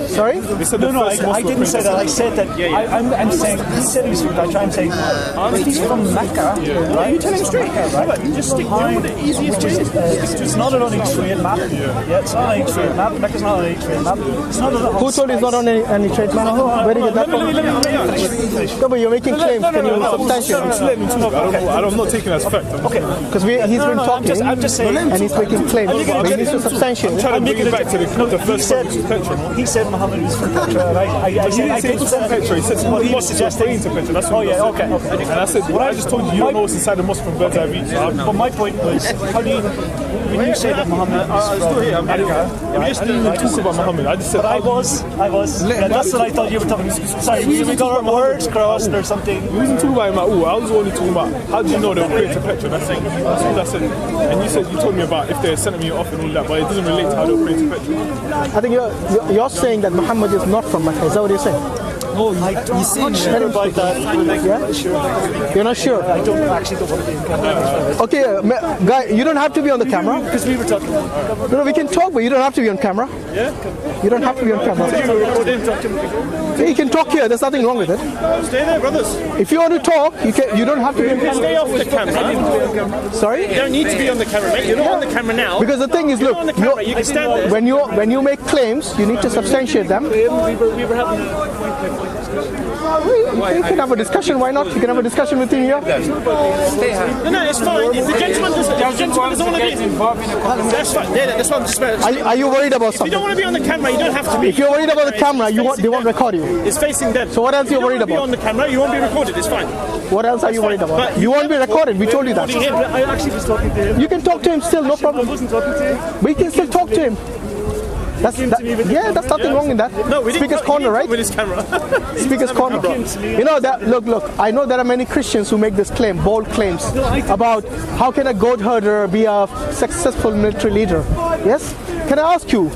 Sorry? No, I didn't say that. I said that. I'm saying, he said he was from Dutch. I'm saying, if he's from Mecca, right? You tell him straight, right? You just stick to the easiest way. It's not an H3 map. Yeah, it's not an H3 map. Mecca's not an H3 map. It's not Who told you it's not on any trade map? Where did you get that from? No, but you're making claims. Can you substantiate? I'm not taking that as fact. Okay. Because he's been talking, I'm just saying, and he's making claims. But he needs to substantiate. I'm trying to bring it back to the first time Petra. He said Muhammad was from Petra, and I said I didn't say Petra. He said he was suggesting to Petra. That's what okay. And I said, I just told you know what's inside the mosque from Bird's Eye View. But my point was, how do you, when you say that Muhammad is from Mecca, I didn't even talk about Muhammad. I just said I was. Yeah, that's what I thought you were talking about. Sorry, we got our words crossed or something. We wasn't talking about him at all. I was only talking about how do you know they were praying to Petra. That's all I said. And you told me about if they're sending me off and all that, but it doesn't relate to how they were praying to Petra. I think you're saying that Muhammad is not from Mecca. Is that what you're saying? Oh, you seem sure about that. Yeah? Sure. You're not sure? I don't want to be in camera. Okay, guy, you don't have to be on the camera. Because we were talking. No, we can talk, but you don't have to be on camera. Yeah? You don't have to be on camera. Yeah, you can talk here. There's nothing wrong with it. Stay there, brothers. If you want to talk, you don't have to be on camera. Stay off the camera. Sorry? You don't need to be on the camera, mate. You're not on the camera now. Because the thing is, look, on the camera. You can stand there. when you make claims, you need to substantiate them. We were having You can have a discussion. Why not? You can have a discussion with him here. No, it's fine. If the gentleman doesn't want to be involved in a conversation, that's fine. That's what I'm just about. Are you worried about If you something? don't want to be on the camera, you don't have to be. If you're worried about the camera, they won't record you. It's facing them. So what else are you worried If you about? don't want to be on the camera, you won't be recorded. It's fine. What else are you worried about? But You won't be recorded. We told you that. I actually was talking to him. You can talk to him still, no I problem. wasn't talking to him. But you can still talk to him. That's nothing wrong in that. No, we didn't. Speaker's corner, right? With his camera. Speaker's corner. You know that. Look. I know there are many Christians who make this claim, bold claims, about how can a goat herder be a successful military leader. Yes. Can I ask you,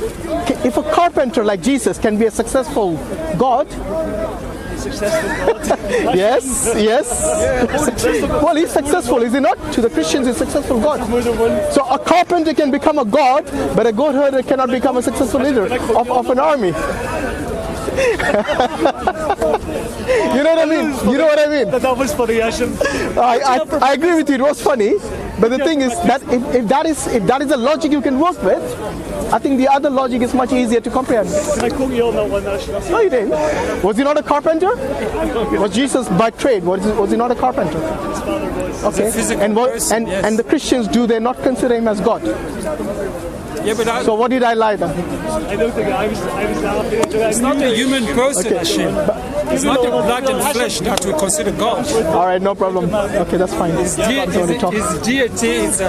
if a carpenter like Jesus can be a successful God? Yes. Well, he's successful, is he not? To the Christians, he's a successful God. So a carpenter can become a God, but a goat herder cannot become a successful leader of an army. You know what I mean? That was funny, Ashim. I agree with you. It was funny, but the thing is that if that is a logic you can work with, I think the other logic is much easier to comprehend. I quote you on that one, Ashim. No, you didn't. Was he not a carpenter? Was Jesus by trade? Was he not a carpenter? His father was. Okay. And the Christians, do they not consider him as God? Yeah, but So what did I lie then? I don't think I was laughing. it's not a human person, Hashim. It's not the blood and flesh that we consider God. All right, no problem. Okay, that's fine. His deity is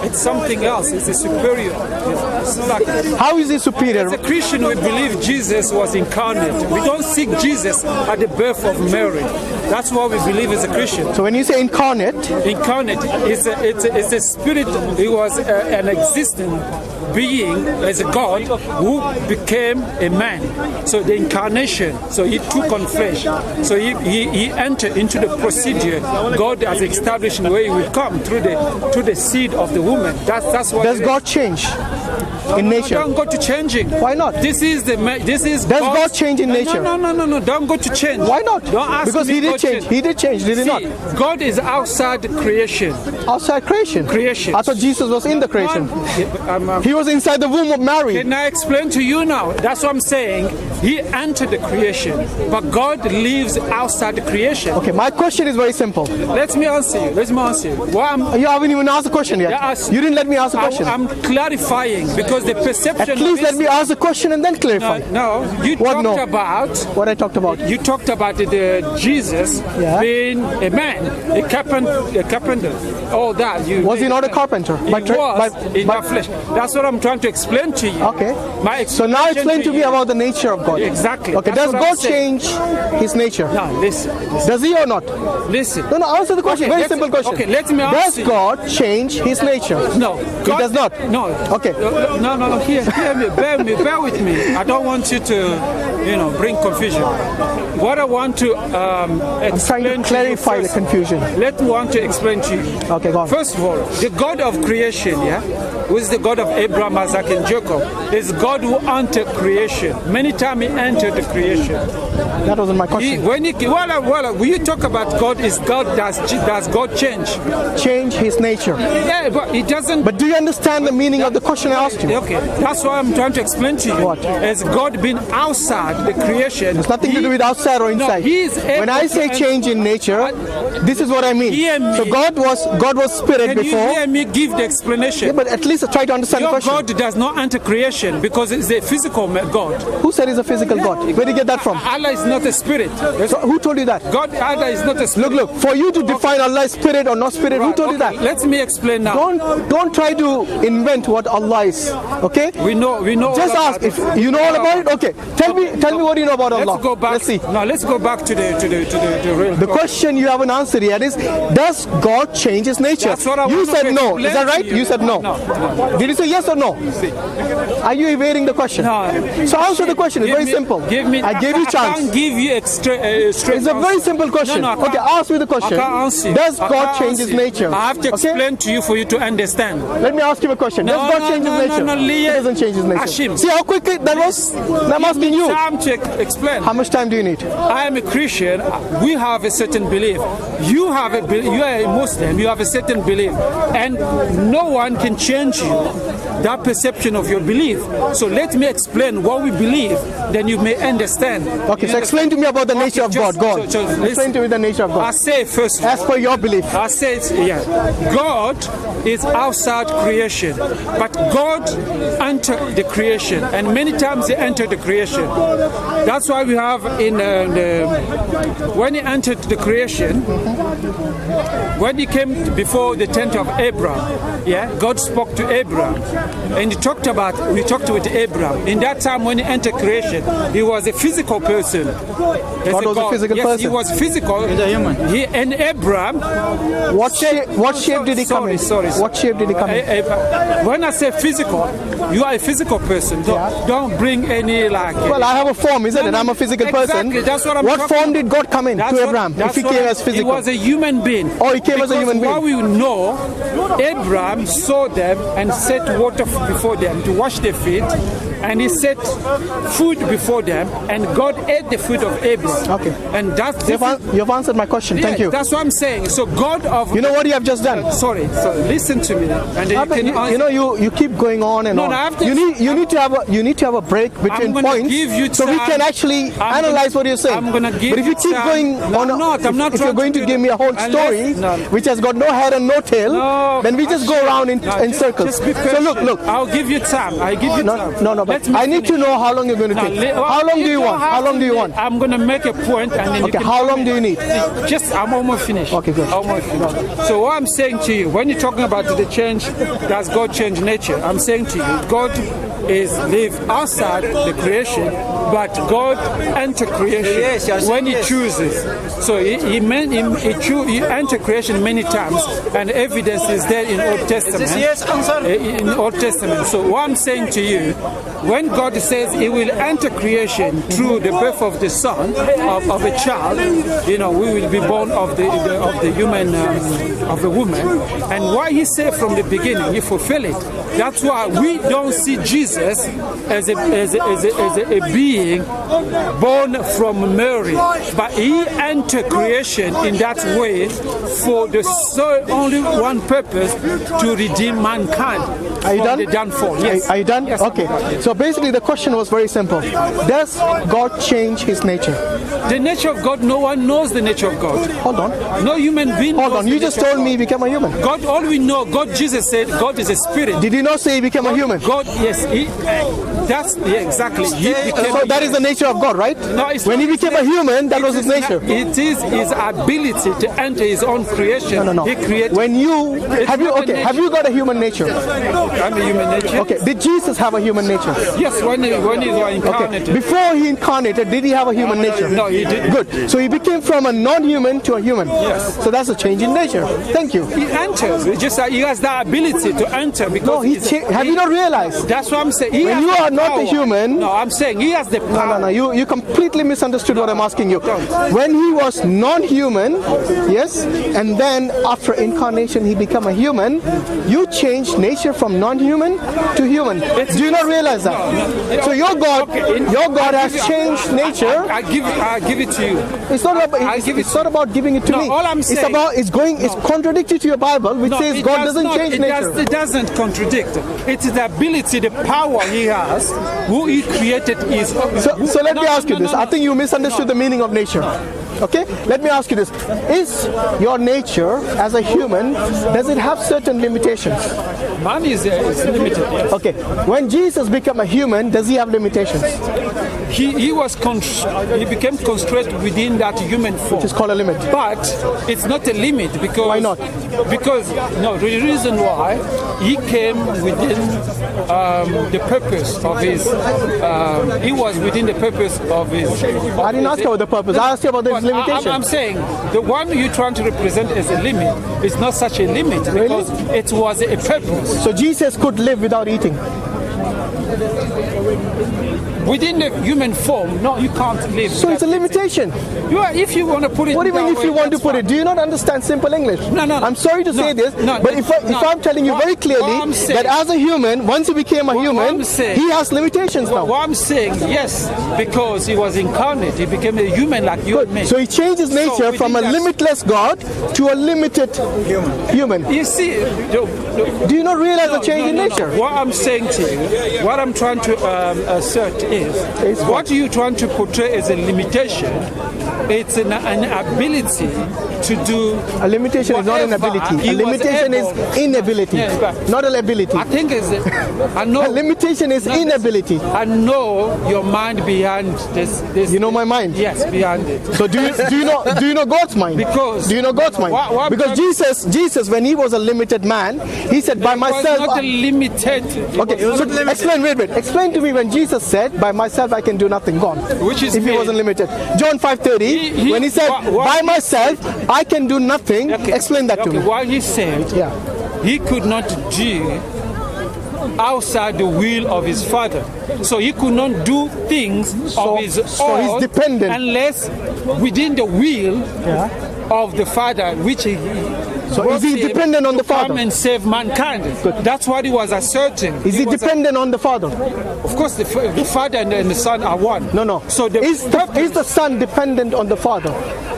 it's something else. It's a superior. It's like, How is he superior? as a Christian, we believe Jesus was incarnate. We don't seek Jesus at the birth of Mary. That's what we believe as a Christian. So when you say incarnate, Incarnate, it's a spirit. It was an existing being as a God who became a man. So the incarnation. So he took on flesh. So he entered into the procedure God has established where he will come through the seed of the woman. That's what. does God change in nature? Don't go to changing. Why not? This is Does God change in nature? No. Don't go to change. Why not? Don't ask Because me he did God change. He did change, did he not? God is outside the creation. Outside creation. I thought Jesus was in the creation. He was inside the womb of Mary. Can I explain to you now? That's what I'm saying. He entered the creation, but God lives outside the creation. Okay, my question is very simple. Let me answer you. You haven't even asked the question yet. You didn't let me ask the question. I'm clarifying because the perception. At least let me ask the question and then clarify. You talked about what I talked about. You talked about Jesus being a man, a carpenter, all that. Was he not a carpenter? He was in the flesh. That's what I'm trying to explain to you. Okay. So now explain to me about the nature of God. Exactly. Okay. Does God change his nature? No, listen. Does he or not? Listen. No, answer the question. Okay, very simple question. Okay, let me answer. Does God change his nature? No. He does not? No. Okay. No. Hear me. Bear with me. I don't want you to, bring confusion. What I want to I'm trying to clarify the confusion. Let me want to explain to you. Okay, go on. First of all, the God of creation, who is the God of Abraham, Isaac, and Jacob, is God who entered creation. Many times He entered the creation. That wasn't my question. When you talk about God, is God does God change? Change His nature. Yeah, but He doesn't. But do you understand the meaning of the question I asked you? Okay, that's why I'm trying to explain to you. What? Has God been outside the creation? It's nothing to do with outside or inside. No, He is when I say change in nature, this is what I mean. Hear me. So God was spirit Can before. you hear me give the explanation? Yeah, but at least try to understand Your the question. God does not enter creation because it's a physical God. Who said He's a physical God? Where did you get that from? Allah is not a spirit. So who told you that? Allah is not a spirit. Look, for you to define Allah is spirit or not spirit, who told you that? Let me explain now. Don't try to invent what Allah is. Okay? We know. Just ask if you know all about it. Okay. Tell me what you know about Allah. Let's go back. Let's see. Now let's go back to the real. The question you haven't answered yet is, does God change His nature? That's what I You want to said no. explain Is that to right? you. You said no. No. Did you say yes or no? Are you evading the question? No. So answer the question. It's very simple. I gave you I chance. can't give you straight It's a very simple question. No, I can't. Okay, ask me the question. I can't answer. Does I God can't change His answer. nature? I have to explain to you for you to understand. Let me ask you a question. Does God change His nature? He doesn't change His nature. Hashim. See how quickly that was? I'm asking you. Time to explain. How much time do you need? I am a Christian. We have a certain belief. You are a Muslim. You have a certain belief, and no one can change you that perception of your belief. So let me explain what we believe. Then you may understand. Okay, so explain to me about the nature of God. Go on. Explain to me the nature of God. I say first. As per your belief. I say God is outside creation, but God entered the creation, and many times He entered the creation. That's why we have when He entered the creation, when He came before the tent of Abraham, God spoke to Abraham, and we talked with Abraham. In that time when He entered creation, He was a physical person. God was a physical person. He was physical. He's a human. And Abraham. What shape did He come in? What shape did He come in? When I say physical, you are a physical person. Don't bring any Well, I have a form, isn't it? I'm a physical person. That's what I'm What form did God come in to Abraham if He came as physical? He was a human being. Oh, He came as a human being. What we know, Abraham saw them and set water before them to wash their feet, and He set food before them, and God ate the food of Abraham. Okay. And that's you've answered my question. Thank you. That's what I'm saying. So God of you know what you have just done. Sorry. So listen to me. And then you keep going on and on. You need to have a break between points so we can actually analyze what you're saying. I'm gonna give but if you keep going on, I'm not if you're going to give me a whole story which has got no head and no tail, then we just go around in circles. So look. I'll give you time. No. But I need to know how long you're going to take. How long do you want? How long do you want? I'm going to make a point, and then okay. How long do you need? I'm almost finished. Okay, good. Almost finished. So what I'm saying to you, when you're talking about the change, does God change nature? I'm saying to you, God live outside the creation, but God enter creation when He chooses. So He enter creation many times, and evidence is there in Old Testament. In Old Testament. So what I'm saying to you, when God says He will enter creation through the birth of the son of a child, we will be born of the human of the woman, and what He said from the beginning, He fulfill it. That's why we don't see Jesus as a being born from Mary, but He entered creation in that way for the only one purpose, to redeem mankind. Are you done? The downfall. Yes. Are you done? Yes, okay. So basically the question was very simple. Does God change His nature? The nature of God, no one knows the nature of God. Hold on. No human being Hold on. You just told me He became a human. God, all we know, Jesus said God is a spirit. Did He not say He became a human? God, yes. Exactly. So that is the nature of God, right? No, when He became a human, that was His nature. It is His ability to enter His own creation. No. He created. When have you got a human nature? I'm a human nature. Okay. Did Jesus have a human nature? Yes, when he was incarnated. Okay. Before He incarnated, did He have a human nature? No, He didn't. Good. So He became from a non-human to a human. Yes. So that's a change in nature. Thank you. He enters. It's just that He has the ability to enter because He Have you not realized? That's what I'm saying. When you are not a human. No, I'm saying he has the power. No. You completely misunderstood what I'm asking you. When he was non-human, yes, and then after incarnation he became a human, you changed nature from non-human to human. Do you not realize that? So your God has changed nature. I give it to you. It's not about giving it to me. All I'm saying, it's contradictory to your Bible, which says God doesn't change nature. It doesn't contradict. It's the ability, the power he has, who he created is. So let me ask you this. I think you misunderstood the meaning of nature. Okay, let me ask you this. Is your nature as a human, does it have certain limitations? Man is limited, yes. Okay, when Jesus became a human, does he have limitations? He became constrained within that human form. Which is called a limit. But it's not a limit because... Why not? Because, no, the reason why, he came within the purpose of his... he was within the purpose of his... I didn't ask you about the purpose. I asked you about his limitation. I'm saying, the one you're trying to represent as a limit is not such a limit because it was a purpose. So Jesus could live without eating? Within the human form, no, you can't live. So it's a limitation. If you want to put it. What do you mean if you want to put it? Do you not understand simple English? No. I'm sorry to say this, but if I'm telling you very clearly that as a human, once he became a human, he has limitations now. What I'm saying, yes, because he was incarnate, he became a human like you and me. So he changed his nature from a limitless God to a limited human. You see, do you not realize the change in nature? What I'm saying to you, what I'm trying to assert is what you're trying to portray as a limitation. It's an ability to do. A limitation is not an ability. A limitation is inability, not an ability. I think I know. A limitation is inability. I know your mind behind this. You know my mind. Yes, behind it. So do you know God's mind? Because do you know God's mind? Because Jesus, when he was a limited man, he said, "By myself." Not a limited. Okay, so explain. Wait. Explain to me when Jesus said, "By myself I can do nothing." Gone. Which is if he wasn't limited. John 5:30, when he said, "By myself I can do nothing," explain that to me. What he said, he could not do outside the will of his Father. So he could not do things of his own. So he's dependent. Unless within the will of the Father, which he... So is he dependent on the Father? Come and save mankind. That's what he was asserting. Is he dependent on the Father? Of course, the Father and the Son are one. No. So is the Son dependent on the Father?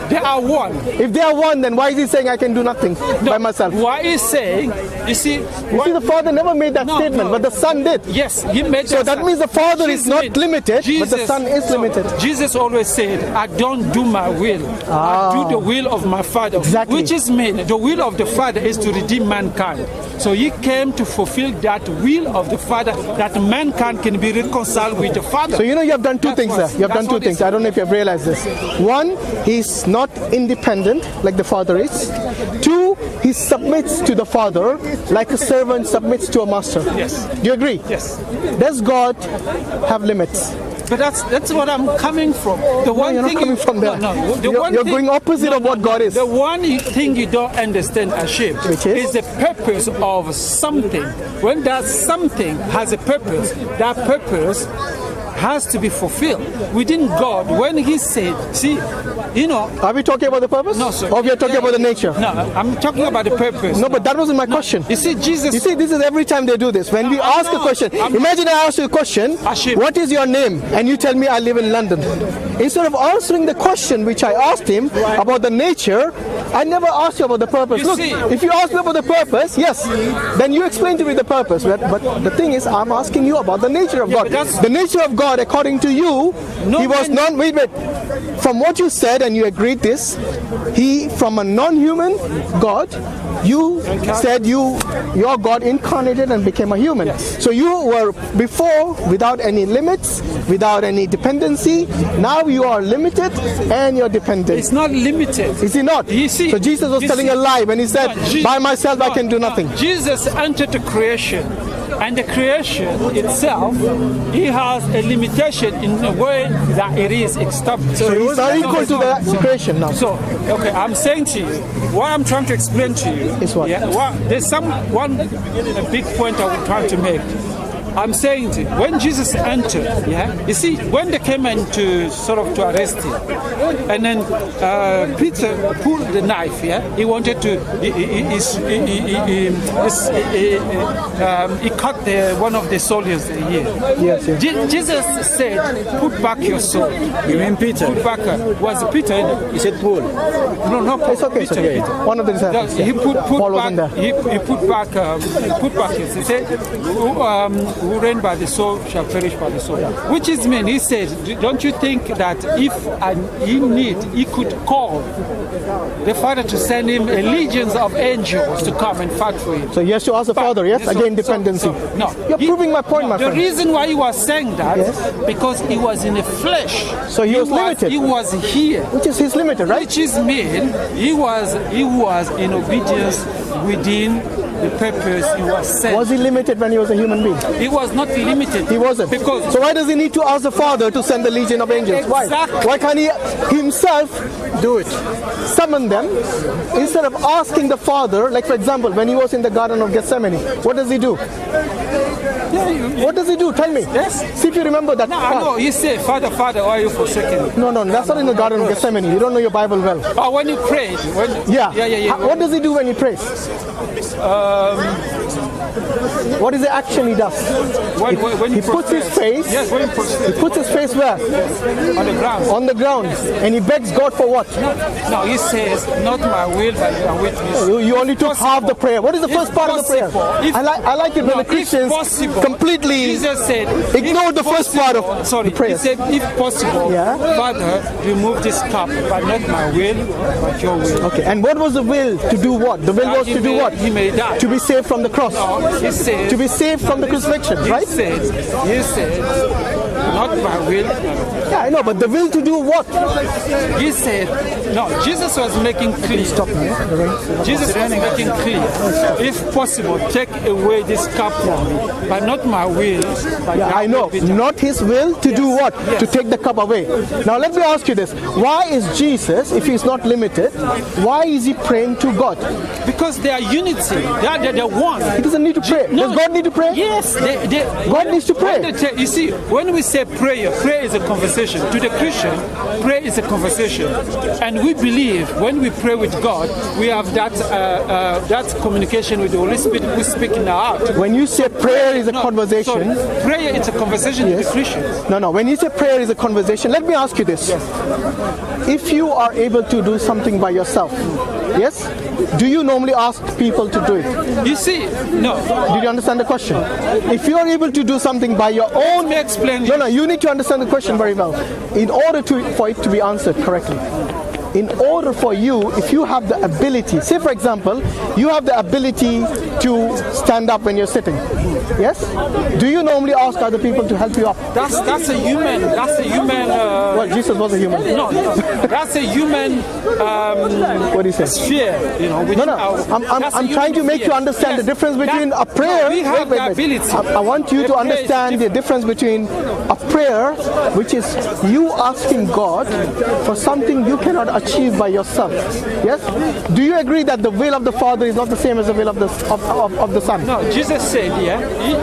They are one. If they are one, then why is he saying I can do nothing by myself? Why is saying, you see, the Father never made that statement, but the Son did. Yes, he made so that means the Father is not limited, but the Son is limited. Jesus always said, I don't do my will. I do the will of my Father. Exactly. Which is mean, the will of the Father is to redeem mankind. So he came to fulfill that will of the Father, that mankind can be reconciled with the Father. So you have done two things there. You have done two things. I don't know if you have realized this. One, he's not independent like the Father is. Two, he submits to the Father like a servant submits to a master. Yes. Do you agree? Yes. Does God have limits? But that's what I'm coming from. The one you're thing not coming from there. You're going opposite of what God is. The one thing you don't understand, Ashib, is the purpose of something. When that something has a purpose, that purpose has to be fulfilled within God. When he said, are we talking about the purpose? No, sir. Or we are talking about the nature? No, I'm talking about the purpose. No, but that wasn't my question. You see, Jesus... You see, this is every time they do this. When we ask a question, imagine I ask you a question, what is your name? And you tell me I live in London. Instead of answering the question which I asked him about the nature, I never asked you about the purpose. Look, if you ask me about the purpose, yes, then you explain to me the purpose. But the thing is, I'm asking you about the nature of God. The nature of God, according to you, he was non... Wait. From what you said, and you agreed this, he, from a non-human God, you said your God incarnated and became a human. Yes. So you were before without any limits, without any dependency. Now you are limited and you're dependent. It's not limited. Is he not? You see, so Jesus was telling a lie when he said, by myself I can do nothing. Jesus entered the creation And the creation itself, he has a limitation in the way that it is established. So he's not equal to the creation now. So, okay, I'm saying to you, what I'm trying to explain to you is what? Yeah, there's one big point I was trying to make. I'm saying to you, when Jesus entered, yeah, you see, when they came in to sort of to arrest him, and then Peter pulled the knife, yeah, he wanted to, he cut one of the soldiers' ear. Yes, yes. Jesus said, "Put back your sword." You mean Peter? Put back. Was it Peter? He said Paul. No, It's okay. It's okay. One of the disciples. He put Paul wasn't back. there. He put back. He said, "Who reign by the sword shall perish by the sword." Which is mean, he said, don't you think that if he could call the Father to send him legions of angels to come and fight for him? So he has to ask the Father, yes? Again, dependency. No. You're proving my point, my The friend. reason why he was saying that, Yes. because he was in the flesh. So he was limited. He was here. Which is his limited, right? Which is mean he was in obedience within the purpose he was sent. Was he limited when he was a human being? He was not limited. He wasn't. Because So why does he need to ask the Father to send the legion of angels? Exactly. Why can't he himself do it? Summon them instead of asking the Father, like for example, when he was in the Garden of Gethsemane, what does he do? What does he do? Tell me. Yes. See if you remember that no, I part. know. He said, "Father, Father, why are you forsaking me?" No, that's not in the Garden of Gethsemane. You don't know your Bible well. But when he prayed, Yeah. yeah. What does he do when he prays? What is the action he does? When He puts his face. Yes, when he prostrates. He puts his face where? On the ground. On the ground. And he begs God for what? No, he says, "Not my will, but your will be." You only took half the prayer. What is the first part of the prayer? I like it when the Christians completely Jesus said, ignore the first part of sorry, the prayer. He said, "If possible, Yeah. Father, remove this cup, but not my will, but your will." Okay, and what was the will to do what? The will was to do what? He may die. To be saved from the cross. He said, To be saved from the crucifixion, right? He said, "Not my will." Yeah, I know, but the will to do what? He said, no, Jesus was making clear. Stop me. Jesus was making clear. If possible, take away this cup from me, but not my will. But Yeah, thy I know. will be done. Not his will to do what? Yes. To take the cup away. Now let me ask you this. Why is Jesus, if he's not limited, why is he praying to God? Because they are unity. They're one. He doesn't need to pray. Does God need to pray? Yes. God needs to pray. You see, when we say prayer is a conversation. To the Christian, prayer is a conversation. And we believe when we pray with God, we have that communication with the Holy Spirit who is speaking out. When you say prayer is a No, conversation, sorry, prayer is a conversation with the Christians. no. When you say prayer is a conversation, let me ask you this. If you are able to do something by yourself, yes, do you normally ask people to do it? You see, no. Did you understand the question? If you are able to do something by your own, Let me explain. no, you need to understand the question very well. In order for it to be answered correctly. In order for you, if you have the ability, say for example, you have the ability to stand up when you're sitting. Yes? Do you normally ask other people to help you up? That's a human. Well, Jesus was a human. No. That's a human. What do you say? Sphere. You know. No. I'm trying to make you understand the difference between a prayer. We have the ability. I want you to understand the difference between a prayer, which is you asking God for something you cannot achieve by yourself. Yes? Do you agree that the will of the Father is not the same as the will of the Son? No, Jesus said,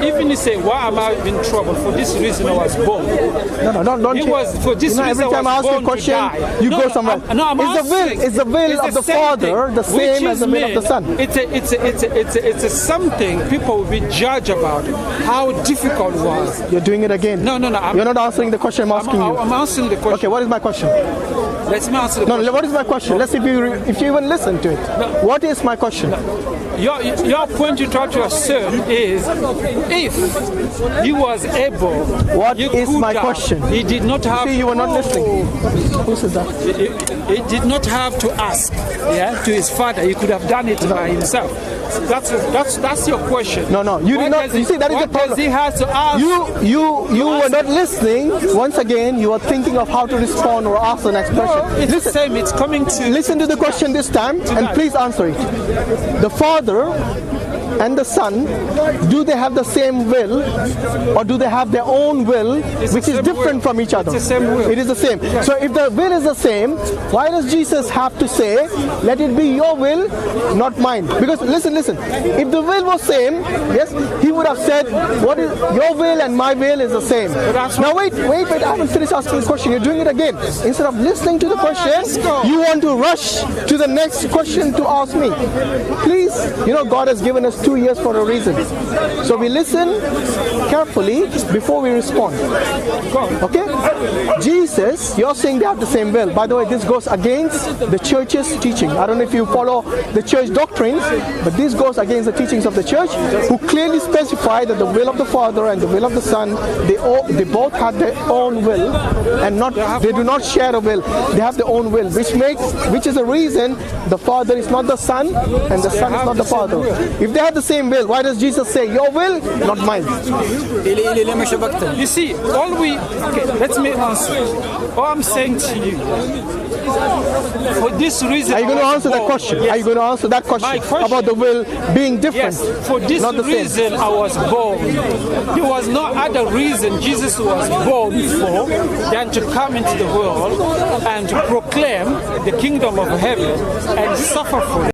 even he said, "Why am I in trouble? For this reason I was born." No, don't. He was for this reason. Every time I ask you a question, you go somewhere. Is the will of the Father the same as the will of the Son? It's something people will be judged about how difficult it was. You're doing it again. No. You're not answering the question I'm asking you. I'm answering the question. Okay, what is my question? Let me answer the question. No, what is my question? Let's see if you even listen to it. What is my question? Your point you try to assert is if he was able. What is my question? He did not have. See, you were not listening. Who says that? He did not have to ask, to his father. He could have done it by himself. That's your question. No. You did not. You see, that is the problem. He has to ask. You were not listening. Once again, you are thinking of how to respond or ask the next question. It's the same. It's coming to. Listen to the question this time, and please answer it. The Father and the Son, do they have the same will, or do they have their own will, which is different from each other? It's the same will. It is the same. So if the will is the same, why does Jesus have to say, let it be your will, not mine? Because listen, if the will was same, yes, he would have said, what is your will and my will is the same. Now wait, I haven't finished asking the question. You're doing it again. Instead of listening to the question, you want to rush to the next question to ask me. Please, God has given us 2 years for a reason. So we listen carefully before we respond. Okay? Jesus, you're saying they have the same will. By the way, this goes against the church's teaching. I don't know if you follow the church doctrines, but this goes against the teachings of the church, who clearly specify that the will of the Father and the will of the Son, they both have their own will, and they do not share a will. They have their own will, which is the reason the Father is not the Son and the Son is not the Father. If they have the same will, why does Jesus say, your will, not mine? You see, let me answer. All I'm saying to you, for this reason, are you going to answer that question? Yes. Are you going to answer that question about the will being different? Yes, for this reason I was born. There was no other reason Jesus was born for than to come into the world and to proclaim the kingdom of heaven and suffer for it.